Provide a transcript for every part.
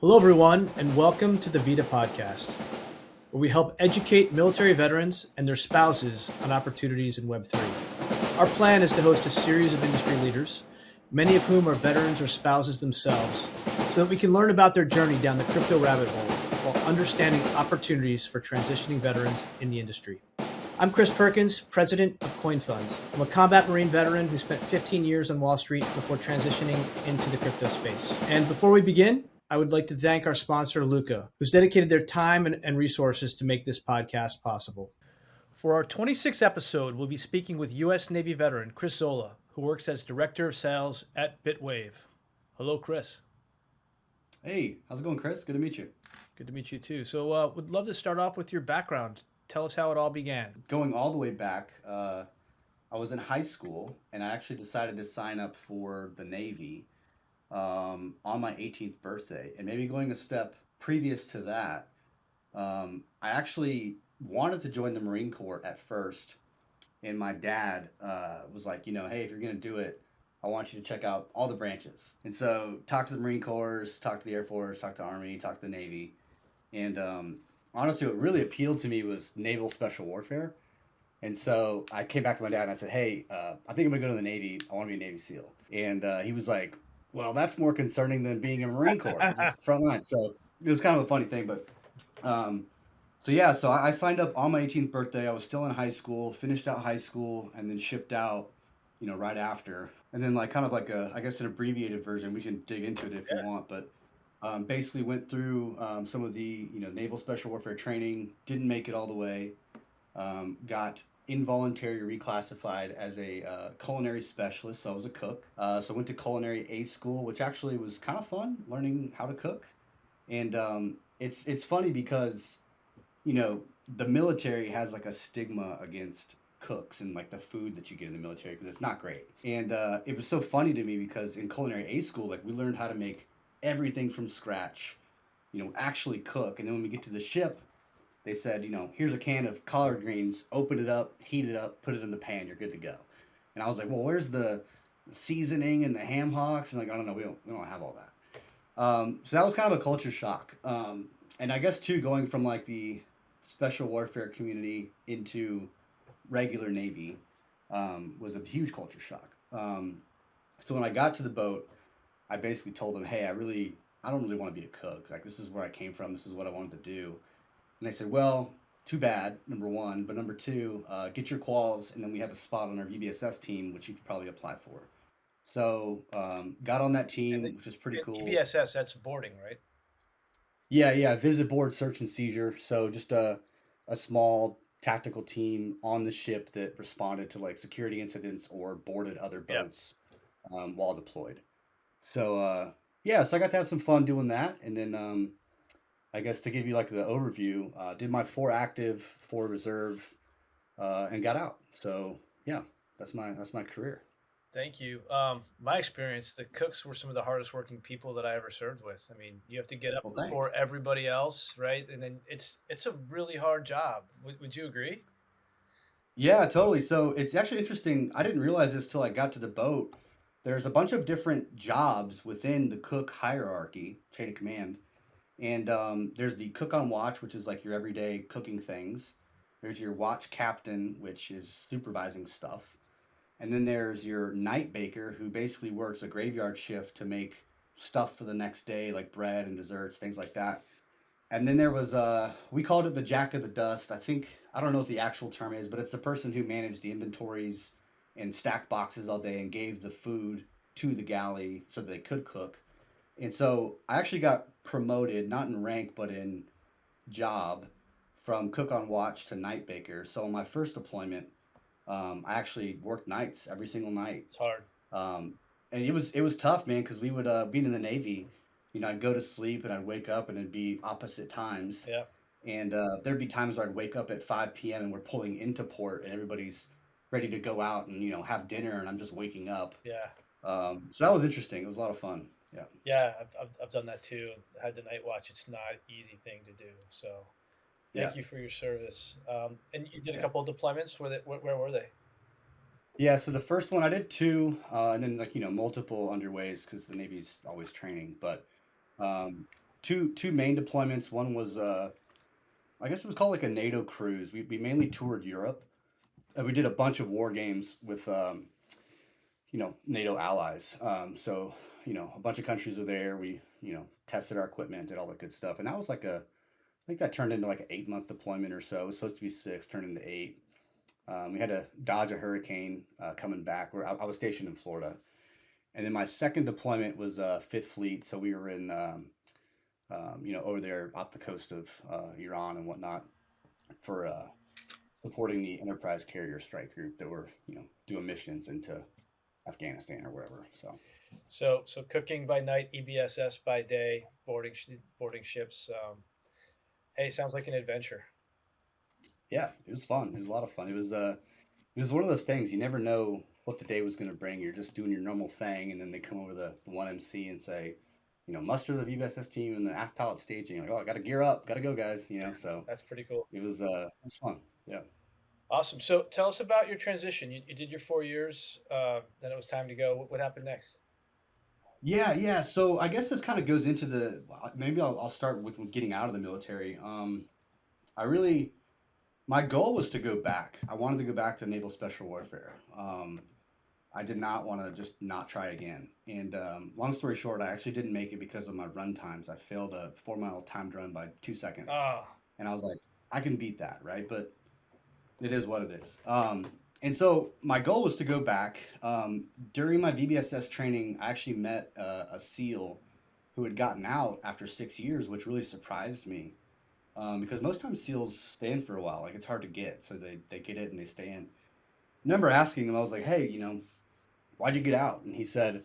Hello, everyone, and welcome to the VIDA podcast, where we help educate military veterans and their spouses on opportunities in Web3. Our plan is to host a series of industry leaders, many of whom are veterans or spouses themselves, so that we can learn about their journey down the crypto rabbit hole while understanding opportunities for transitioning veterans in the industry. I'm Chris Perkins, president of CoinFunds. I'm a combat Marine veteran who spent 15 years on Wall Street before transitioning into the crypto space. And before we begin, I would like to thank our sponsor, Luca, who's dedicated their time and resources to make this podcast possible. For our 26th episode, we'll be speaking with U.S. Navy veteran ChrisZola, who works as Director of Sales at BITWAVE. Hello, Chris. Hey, how's it going, Chris? Good to meet you. Good to meet you, too. So would love to start off with your background. Tell us how it all began. Going all the way back, I was in high school, and I actually decided to sign up for the Navy on my 18th birthday. And maybe going a step previous to that, I actually wanted to join the Marine Corps at first. And my dad was like, hey, if you're going to do it, I want you to check out all the branches. And so talk to the Marine Corps, talk to the Air Force, talk to Army, talk to the Navy. And honestly, what really appealed to me was naval special warfare. And so I came back to my dad and I said, hey, I think I'm going to go to the Navy. I want to be a Navy SEAL. And he was like, well, that's more concerning than being a Marine Corps, just front line. So it was kind of a funny thing. But so I signed up on my 18th birthday. I was still in high school, finished out high school, and then shipped out, right after. And then I guess an abbreviated version. We can dig into it if you want. But basically went through some of the naval special warfare training, didn't make it all the way, got involuntary reclassified as a culinary specialist. So I was a cook. So I went to culinary A school, which actually was kind of fun, learning how to cook. And it's funny because the military has like a stigma against cooks and like the food that you get in the military because it's not great. And it was so funny to me because in culinary A school, like we learned how to make everything from scratch, actually cook. And then when we get to the ship, they said, here's a can of collard greens, open it up, heat it up, put it in the pan, you're good to go. And I was like, well, where's the seasoning and the ham hocks? And like, I don't know, we don't have all that. So that was kind of a culture shock. And I guess too, going from like the special warfare community into regular Navy was a huge culture shock. So when I got to the boat, I basically told them, hey, I don't really want to be a cook. Like, this is where I came from. This is what I wanted to do. And they said, well, too bad, number one. But number two, get your quals, and then we have a spot on our VBSS team, which you could probably apply for. So got on that team, which is pretty cool. VBSS, that's boarding, right? Yeah. Visit, board, search, and seizure. So just a small tactical team on the ship that responded to like security incidents or boarded other boats while deployed. So so I got to have some fun doing that, and then I guess to give you like the overview, did my 4 active, 4 reserve, and got out. So yeah, that's my career. Thank you. My experience, the cooks were some of the hardest working people that I ever served with. I mean, you have to get up before everybody else, right? And then it's a really hard job. Would you agree? Yeah, totally. So it's actually interesting. I didn't realize this till I got to the boat. There's a bunch of different jobs within the cook hierarchy, chain of command. And there's the cook on watch, which is like your everyday cooking things. There's your watch captain, which is supervising stuff. And then there's your night baker, who basically works a graveyard shift to make stuff for the next day, like bread and desserts, things like that. And then there was, we called it the Jack of the Dust. I don't know what the actual term is, but it's the person who managed the inventories and stacked boxes all day and gave the food to the galley so that they could cook. And so I actually got promoted, not in rank, but in job, from cook on watch to night baker. So on my first deployment, I actually worked nights every single night. It's hard. And it was tough, man, because we would, being in the Navy, I'd go to sleep and I'd wake up and it'd be opposite times. Yeah. And there'd be times where I'd wake up at 5 p.m. and we're pulling into port and everybody's ready to go out and, have dinner, and I'm just waking up. Yeah. So that was interesting. It was a lot of fun. Yeah. Yeah, I've done that too. Had the night watch. It's not an easy thing to do. So thank you for your service. And you did a couple of deployments. Where were they? Yeah, so the first one I did 2, and then multiple underways because the Navy's always training. But two main deployments. One was I guess it was called like a NATO cruise. We mainly toured Europe. And we did a bunch of war games with NATO allies. So a bunch of countries were there. We tested our equipment, did all that good stuff, and that was like I think that turned into like an 8 month deployment or so. It was supposed to be six, turned into eight. We had to dodge a hurricane coming back. Where I was stationed in Florida, and then my second deployment was Fifth Fleet. So we were in over there off the coast of Iran and whatnot for supporting the Enterprise Carrier Strike Group that were doing missions into Afghanistan or wherever. So So cooking by night, EBSS by day, boarding ships. Hey, sounds like an adventure. yeah, it was fun. It was a lot of fun. It was one of those things you never know what the day was going to bring. You're just doing your normal thing, and then they come over the one MC and say, muster the VBSS team and the aft pallet staging. Like, oh, I got to gear up, got to go, guys. So That's pretty cool. it was fun. Yeah. Awesome. So tell us about your transition. You did your 4 years, then it was time to go. What happened next? Yeah, yeah. So I guess this kind of goes into maybe I'll start with getting out of the military. I really my goal was to go back. I wanted to go back to naval special warfare. I did not want to just not try again. And long story short, I actually didn't make it because of my run times. I failed a 4 mile timed run by 2 seconds, Ah, and I was like, I can beat that, right? But it is what it is. And so my goal was to go back. During my VBSS training, I actually met a SEAL who had gotten out after 6 years, which really surprised me. Because most times SEALs stay in for a while. Like it's hard to get, so they get it and they stay in. I remember asking him, I was like, hey, why'd you get out? And he said,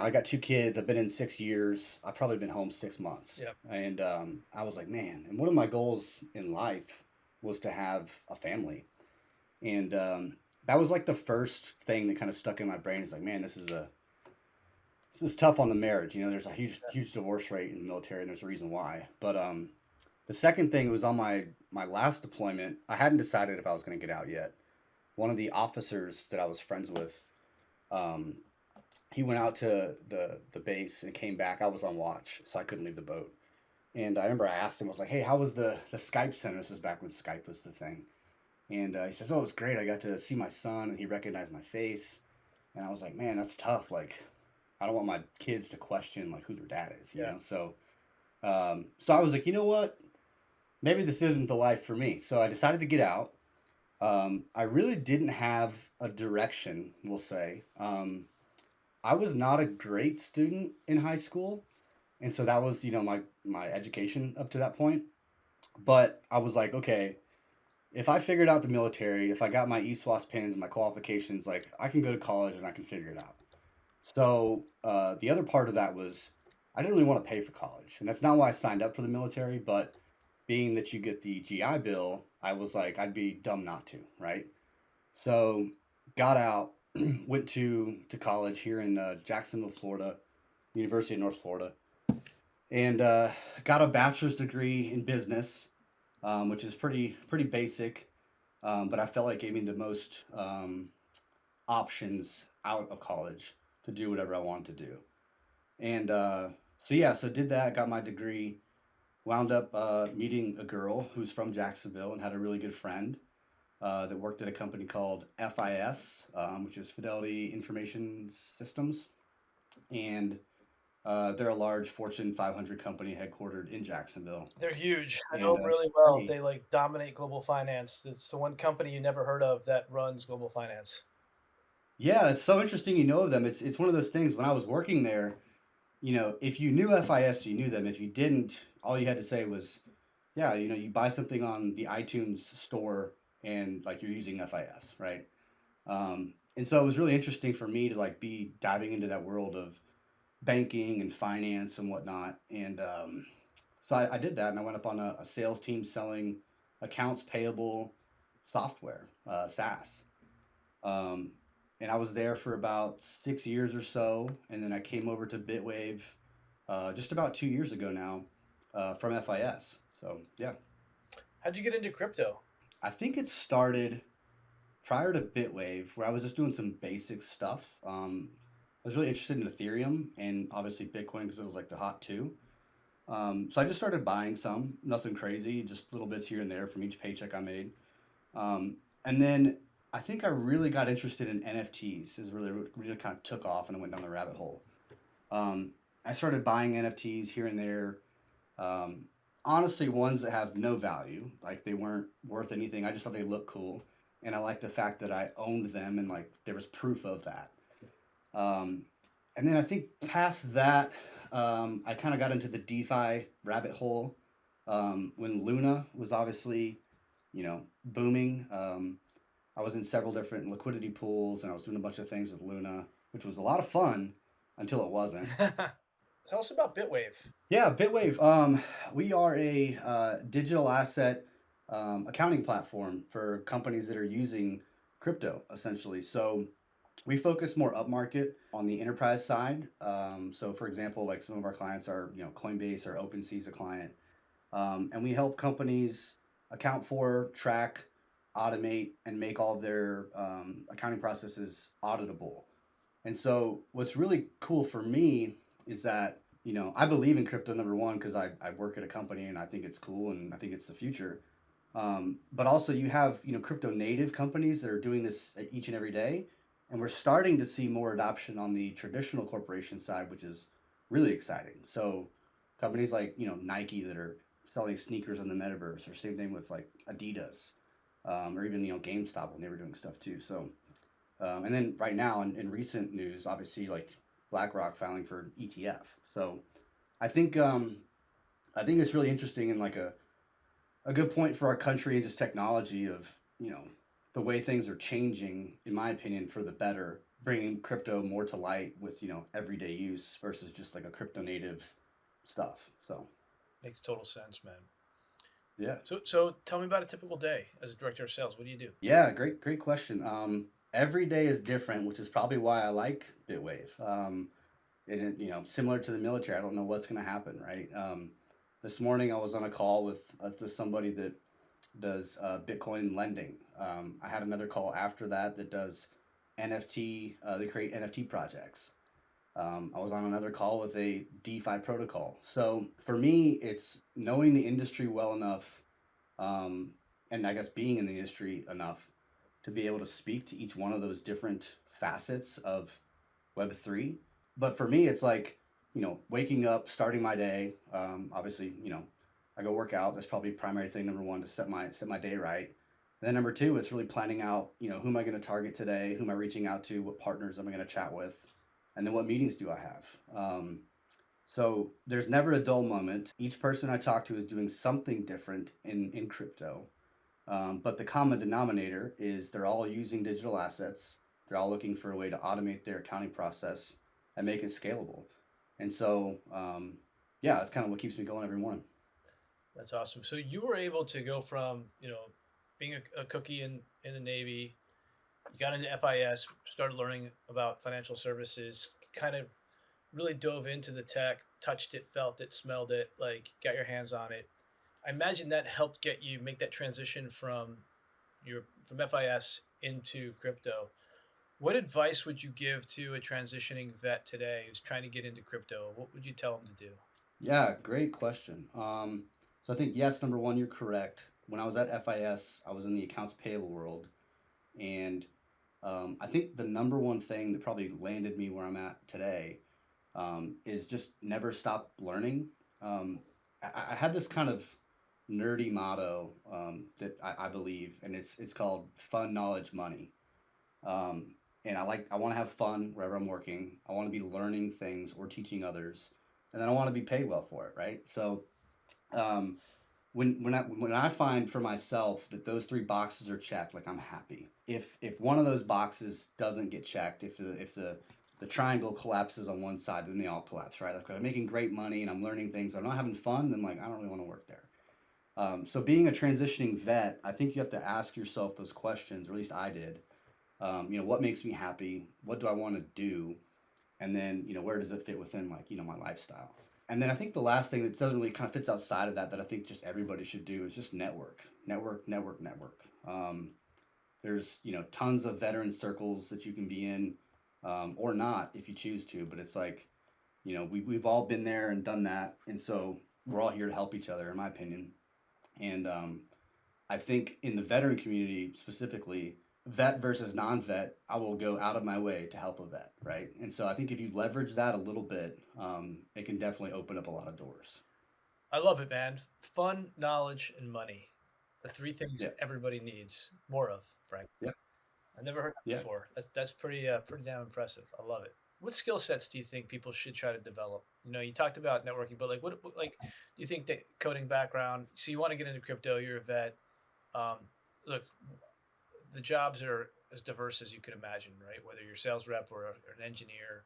I got two kids. I've been in 6 years. I've probably been home 6 months. yep. And I was like, man. And one of my goals in life was to have a family. And that was like the first thing that kind of stuck in my brain. It's like, man, this is tough on the marriage. There's a huge divorce rate in the military, and there's a reason why. But the second thing was on my last deployment. I hadn't decided if I was going to get out yet. One of the officers that I was friends with, um, he went out to the base and came back. I was on watch, so I couldn't leave the boat. And I remember I asked him, I was like, hey, how was the Skype center? This is back when Skype was the thing. And he says, oh, it was great. I got to see my son, and he recognized my face. And I was like, man, that's tough. Like, I don't want my kids to question like who their dad is, Yeah. So I was like, you know what? Maybe this isn't the life for me. So I decided to get out. I really didn't have a direction, we'll say. I was not a great student in high school, and so that was, my education up to that point. But I was like, okay, if I figured out the military, if I got my ESWAS pins, my qualifications, like I can go to college and I can figure it out. So the other part of that was I didn't really want to pay for college, and that's not why I signed up for the military. But being that you get the GI Bill, I was like, I'd be dumb not to, right? So got out, went to college here in Jacksonville, Florida, University of North Florida, and got a bachelor's degree in business, which is pretty basic, but I felt like gave me the most options out of college to do whatever I wanted to do. And so did that, got my degree, wound up meeting a girl who's from Jacksonville and had a really good friend that worked at a company called FIS, which is Fidelity Information Systems. And they're a large Fortune 500 company headquartered in Jacksonville. They're huge. I know And them really well. They like dominate global finance. It's the one company you never heard of that runs global finance. yeah, it's so interesting you know of them. It's one of those things when I was working there, if you knew FIS, you knew them. If you didn't, all you had to say was, yeah, you buy something on the iTunes store and like you're using FIS, right? And so it was really interesting for me to like be diving into that world of banking and finance and whatnot. And so I did that, and I went up on a sales team selling accounts payable software, SaaS. Um, and I was there for about 6 years or so, and then I came over to BITWAVE just about 2 years ago now from FIS. So yeah, How'd you get into crypto? I think it started prior to BitWave, where I was just doing some basic stuff. I was really interested in Ethereum and obviously Bitcoin because it was like the hot two. So I just started buying some, nothing crazy, just little bits here and there from each paycheck I made. And then I think I really got interested in NFTs. Is really kind of took off and I went down the rabbit hole. Um, I started buying NFTs here and there. Um, Honestly, ones that have no value, like they weren't worth anything. I just thought they looked cool, and I liked the fact that I owned them and like there was proof of that. Um, and then I think past that, I kind of got into the DeFi rabbit hole when Luna was obviously, booming. I was in several different liquidity pools and I was doing a bunch of things with Luna, which was a lot of fun until it wasn't. Tell us about BitWave. Yeah, BitWave. We are a digital asset accounting platform for companies that are using crypto, essentially. So we focus more upmarket on the enterprise side. So, for example, like some of our clients are, Coinbase or OpenSea is a client, and we help companies account for, track, automate, and make all of their accounting processes auditable. And so, what's really cool for me is that I believe in crypto number one because I work at a company and I think it's cool and I think it's the future. But also, you have crypto native companies that are doing this each and every day, and we're starting to see more adoption on the traditional corporation side, which is really exciting. So companies like Nike that are selling sneakers in the metaverse, or same thing with like Adidas, or even GameStop when they were doing stuff too. So and then right now in recent news, obviously like BlackRock filing for ETF. So I think I think it's really interesting and like a good point for our country and just technology of the way things are changing, in my opinion, for the better, bringing crypto more to light with everyday use versus just like a crypto native stuff. So Makes total sense, man. yeah, So tell me about a typical day as a director of sales. What do you do? yeah, great question. Every day is different, which is probably why I like Bitwave. And similar to the military, I don't know what's going to happen, right? This morning I was on a call with somebody that does Bitcoin lending. I had another call after that that does NFT. They create NFT projects. I was on another call with a DeFi protocol. So for me, it's knowing the industry well enough, um, and I guess being in the industry enough to be able to speak to each one of those different facets of Web3. But for me, it's like, waking up, starting my day. Obviously, I go work out. That's probably primary thing number one to set my day right. And then number two, it's really planning out, who am I going to target today? Who am I reaching out to? What partners am I going to chat with? And then what meetings do I have? So there's never a dull moment. Each person I talk to is doing something different in crypto. But the common denominator is they're all using digital assets. They're all looking for a way to automate their accounting process and make it scalable. And so, yeah, that's kind of what keeps me going every morning. That's awesome. So you were able to go from, being a cookie in the Navy, you got into FIS, started learning about financial services, kind of really dove into the tech, touched it, felt it, smelled it, like got your hands on it. I imagine that helped get you make that transition from FIS into crypto. What advice would you give to a transitioning vet today who's trying to get into crypto? What would you tell them to do? Yeah, great question. So I think, yes, number one, you're correct. When I was at FIS, I was in the accounts payable world. And I think the number one thing that probably landed me where I'm at today is just never stop learning. I had this kind of nerdy motto that I believe, and it's called fun, knowledge, money. And I want to have fun wherever I'm working. I want to be learning things or teaching others, and then I want to be paid well for it, right? So um, when I find for myself that those three boxes are checked, like I'm happy. If one of those boxes doesn't get checked, if the triangle collapses on one side, then they all collapse, right? Like if I'm making great money and I'm learning things, I'm not having fun, then like I don't really want to work there. So being a transitioning vet, I think you have to ask yourself those questions, or at least I did. What makes me happy? What do I want to do? And then where does it fit within like my lifestyle? And then I think the last thing that doesn't really kind of fits outside of that I think just everybody should do is just network. There's tons of veteran circles that you can be in, or not if you choose to. But it's like we've all been there and done that, and so we're all here to help each other, in my opinion. And I think in the veteran community specifically, vet versus non-vet, I will go out of my way to help a vet, right? And so I think if you leverage that a little bit, it can definitely open up a lot of doors. I love it, man. Fun, knowledge, and money. The three things Yeah, everybody needs more of, Frank. yeah, I never heard that yeah. before. That's pretty damn impressive. I love it. What skill sets do you think people should try to develop? You talked about networking, but like, like, do you think that coding background? So you want to get into crypto? You're a vet. Um, Look, the jobs are as diverse as you could imagine, right? Whether you're a sales rep or an engineer,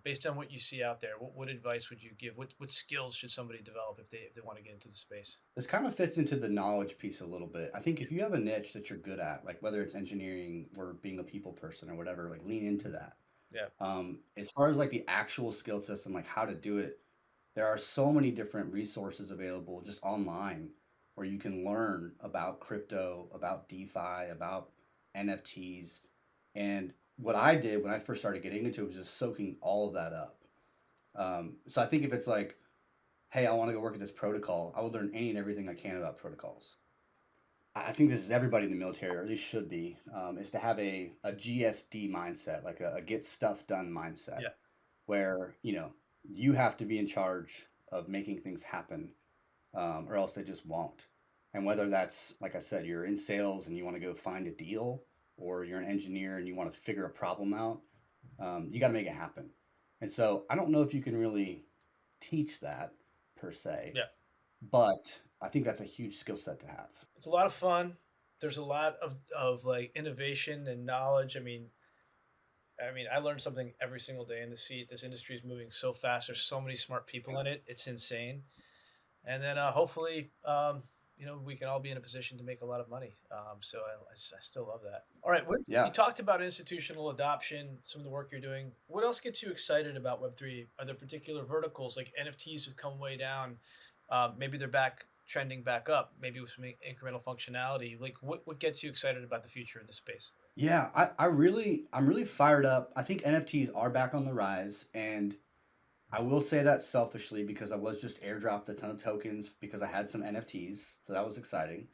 based on what you see out there, what advice would you give? What skills should somebody develop if they want to get into the space? This kind of fits into the knowledge piece a little bit. I think if you have a niche that you're good at, like whether it's engineering or being a people person or whatever, like lean into that. Yeah, As far as like the actual skill system, like how to do it, there are so many different resources available just online where you can learn about crypto, about DeFi, about NFTs. And what I did when I first started getting into it was just soaking all of that up. So I think if it's like, hey, I want to go work at this protocol, I would learn any and everything I can about protocols. I think this is everybody in the military, or at least should be, is to have a GSD mindset, like a get stuff done mindset, yeah. where you have to be in charge of making things happen, or else they just won't. And whether that's, like I said, you're in sales and you want to go find a deal, or you're an engineer and you want to figure a problem out, you got to make it happen. And so I don't know if you can really teach that per se, Yeah. but I think that's a huge skill set to have. It's a lot of fun. There's a lot of like innovation and knowledge. I mean, I learn something every single day in the seat. This industry is moving so fast. There's so many smart people in it. It's insane. And then hopefully, we can all be in a position to make a lot of money. So I still love that. All right, you Yeah. talked about institutional adoption, some of the work you're doing. What else gets you excited about Web3? Are there particular verticals like NFTs have come way down? Maybe they're back trending back up. Maybe with some incremental functionality. Like, what gets you excited about the future in this space? Yeah, I'm really fired up. I think NFTs are back on the rise, and I will say that selfishly because I was just airdropped a ton of tokens because I had some NFTs, so that was exciting.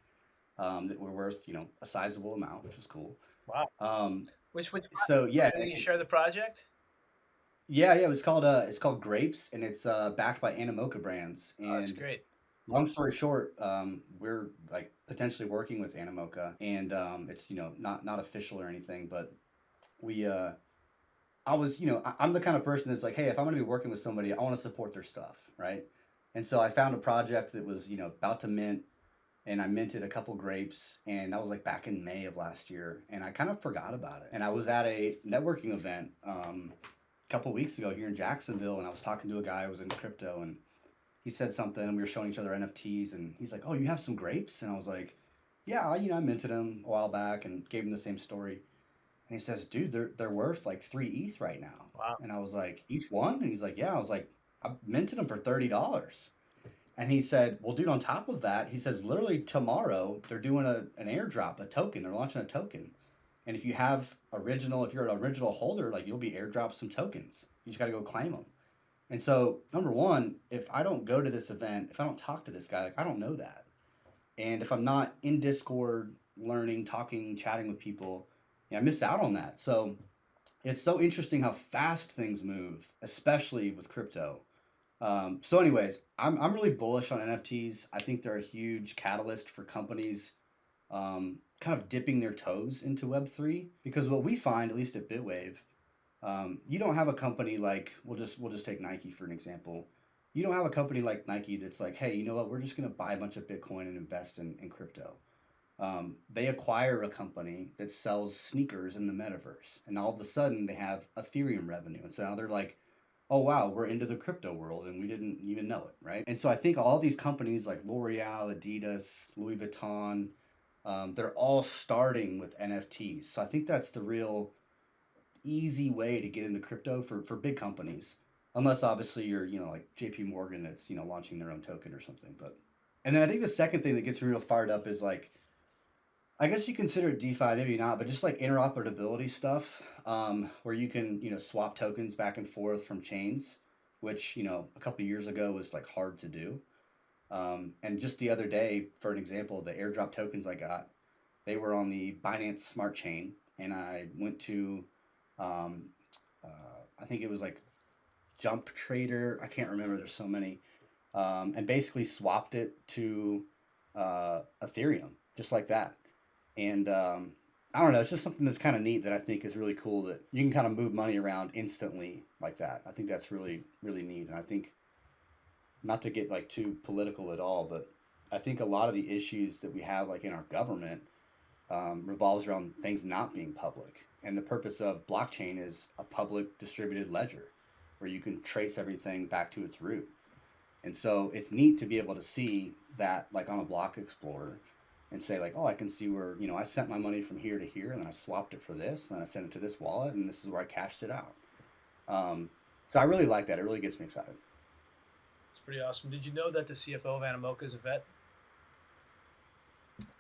That were worth a sizable amount, which was cool. Wow. Um, Which would so yeah, can you share the project? yeah, it's called Grapes, and it's backed by Animoca Brands. Oh, that's And great. long story short, we're like potentially working with Animoca, and it's not official or anything, but we I was I'm the kind of person that's like, hey, if I'm going to be working with somebody, I want to support their stuff, right? And so I found a project that was about to mint, and I minted a couple grapes, and that was like back in May of last year, and I kind of forgot about it. And I was at a networking event a couple weeks ago here in Jacksonville, and I was talking to a guy who was in crypto, and he said something, and we were showing each other NFTs, and he's like, "Oh, you have some grapes?" And I was like, "Yeah, I minted them a while back," and gave him the same story. And he says, "Dude, they're worth like 3 ETH right now." Wow. And I was like, "Each one?" And he's like, "Yeah." I was like, "I minted them for $30." And he said, "Well, dude, on top of that," he says, "literally tomorrow they're doing an airdrop, a token. They're launching a token. And if you're an original holder, like you'll be airdropped some tokens. You just got to go claim them." And so, number one, if I don't go to this event, if I don't talk to this guy, like I don't know that. And if I'm not in Discord, learning, talking, chatting with people, I miss out on that. So it's so interesting how fast things move, especially with crypto. So, anyways, I'm really bullish on NFTs. I think they're a huge catalyst for companies kind of dipping their toes into Web3 because what we find, at least at BitWave, you don't have a company like we'll just take Nike for an example. You don't have a company like Nike that's like, hey, you know what? We're just going to buy a bunch of Bitcoin and invest in crypto. They acquire a company that sells sneakers in the metaverse, and all of a sudden they have Ethereum revenue, and so now they're like, "Oh wow, we're into the crypto world, and we didn't even know it, right?" And so I think all these companies like L'Oreal, Adidas, Louis Vuitton, they're all starting with NFTs. So I think that's the real easy way to get into crypto for big companies, unless obviously you're like J.P. Morgan that's launching their own token or something. But and then I think the second thing that gets me real fired up is like I guess you consider it DeFi, maybe not, but just like interoperability stuff, where you can, swap tokens back and forth from chains, which, a couple years ago was like hard to do. And just the other day, for an example, the airdrop tokens I got, they were on the Binance Smart Chain, and I went to, um, I think it was like Jump Trader. I can't remember. There's so many, and basically swapped it to Ethereum, just like that. And I don't know. It's just something that's kind of neat that I think is really cool that you can kind of move money around instantly like that. I think that's really really neat, and I think not to get like too political at all, but I think a lot of the issues that we have like in our government revolves around things not being public. And the purpose of blockchain is a public distributed ledger where you can trace everything back to its root. And so it's neat to be able to see that like on a block explorer and say like, oh, I can see where, I sent my money from here to here and then I swapped it for this and then I sent it to this wallet and this is where I cashed it out. So I really like that. It really gets me excited. It's pretty awesome. Did you know that the CFO of Animoca is a vet?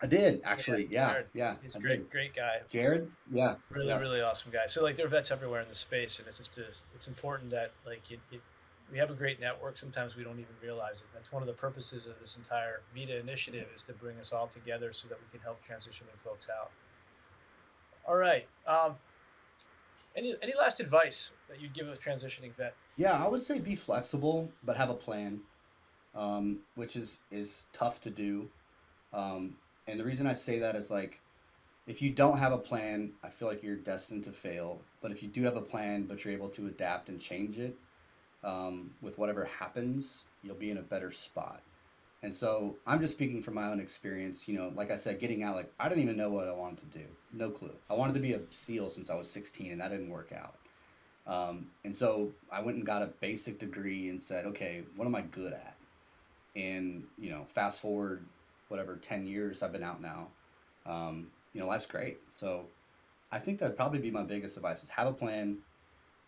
I did actually. Yeah. Jared. Yeah. He's I a did. great guy. Jared. Yeah. Really, Yeah. really awesome guy. So like there are vets everywhere in the space, and it's important that like we have a great network. Sometimes we don't even realize it. That's one of the purposes of this entire VIDA initiative is to bring us all together so that we can help transitioning folks out. All right. Any last advice that you'd give a transitioning vet? Yeah. I would say be flexible, but have a plan, which is tough to do. And the reason I say that is like, if you don't have a plan, I feel like you're destined to fail. But if you do have a plan, but you're able to adapt and change it with whatever happens, you'll be in a better spot. And so I'm just speaking from my own experience. Like I said, getting out, like I didn't even know what I wanted to do. No clue. I wanted to be a SEAL since I was 16, and that didn't work out. And so I went and got a basic degree and said, okay, what am I good at? And fast forward whatever 10 years I've been out now. Life's great. So I think that'd probably be my biggest advice is have a plan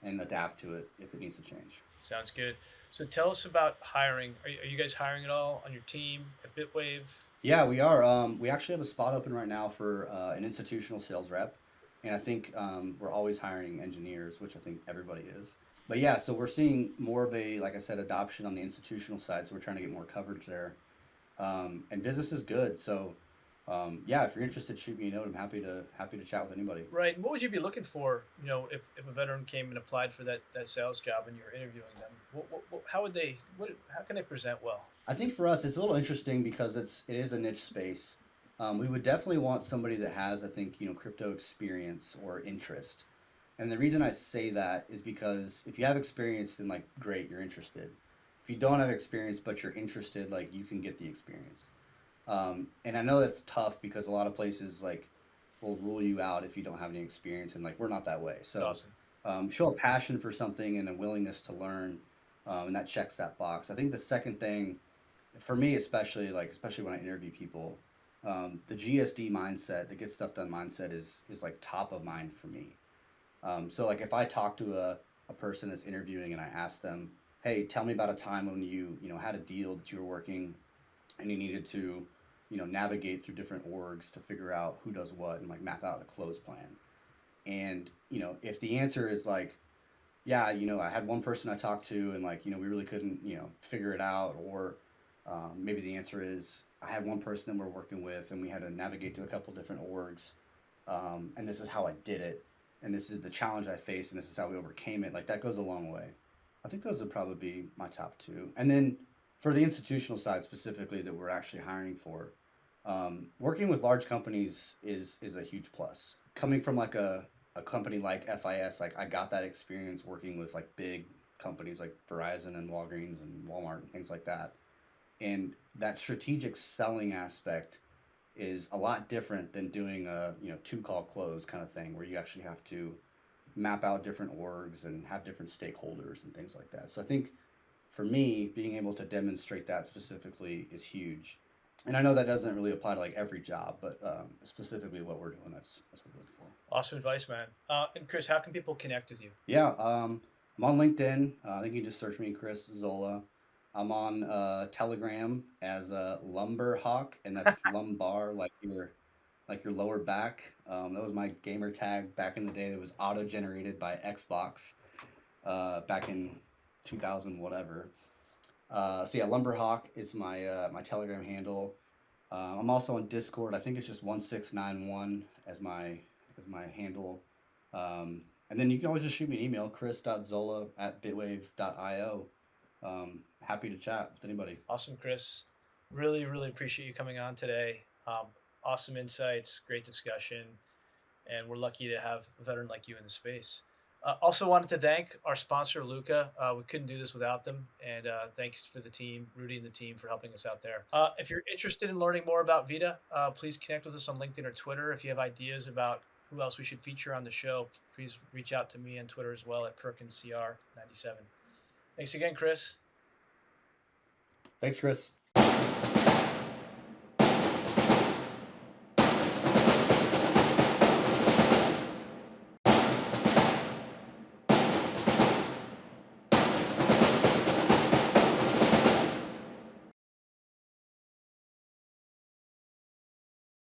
and adapt to it if it needs to change. Sounds good. So tell us about hiring. Are you guys hiring at all on your team at BITWAVE? Yeah, we are. We actually have a spot open right now for an institutional sales rep. And I think we're always hiring engineers, which I think everybody is. But yeah, so we're seeing more of a, like I said, adoption on the institutional side. So we're trying to get more coverage there. And business is good. So yeah, if you're interested, shoot me a note. I'm happy to chat with anybody. Right. And what would you be looking for, if a veteran came and applied for that sales job and you're interviewing them? How can they present well? I think for us, it's a little interesting because it is a niche space. We would definitely want somebody that has, I think, crypto experience or interest. And the reason I say that is because if you have experience, then like, great, you're interested. If you don't have experience, but you're interested, like you can get the experience. And I know that's tough because a lot of places like will rule you out if you don't have any experience, and like we're not that way. That's So awesome. show a passion for something and a willingness to learn, and that checks that box. I think the second thing, for me especially when I interview people, the GSD mindset, the get stuff done mindset, is like top of mind for me. So like if I talk to a person that's interviewing and I ask them, hey, tell me about a time when you had a deal that you were working and you needed to navigate through different orgs to figure out who does what and like map out a close plan. And if the answer is like, yeah, I had one person I talked to and like we really couldn't figure it out, or maybe the answer is I had one person that we're working with and we had to navigate to a couple different orgs, and this is how I did it, and this is the challenge I faced, and this is how we overcame it. Like that goes a long way. I think those would probably be my top two. And then for the institutional side specifically that we're actually hiring for, working with large companies is a huge plus. Coming from like a company like FIS, like I got that experience working with like big companies like Verizon and Walgreens and Walmart and things like that. And that strategic selling aspect is a lot different than doing a two call close kind of thing where you actually have to map out different orgs and have different stakeholders and things like that. So I think for me, being able to demonstrate that specifically is huge. And I know that doesn't really apply to like every job, but specifically what we're doing, that's what we're looking for. Awesome advice, man. And Chris, how can people connect with you? Yeah, I'm on LinkedIn. I think you can just search me, ChrisZola. I'm on Telegram as a lumber hawk, and that's lumbar, like your lower back. That was my gamer tag back in the day. That was auto generated by Xbox back in 2000 whatever. So yeah, Lumberhawk is my Telegram handle. I'm also on Discord. I think it's just 1691 as my handle. And then you can always just shoot me an email, chris.zola@bitwave.io. Happy to chat with anybody. Awesome, Chris. Really, really appreciate you coming on today. Awesome insights, great discussion, and we're lucky to have a veteran like you in the space. Also wanted to thank our sponsor, Luca. We couldn't do this without them. And thanks for the team, Rudy and the team, for helping us out there. If you're interested in learning more about VIDA, please connect with us on LinkedIn or Twitter. If you have ideas about who else we should feature on the show, please reach out to me on Twitter as well at PerkinsCR97. Thanks again, Chris. Thanks, Chris.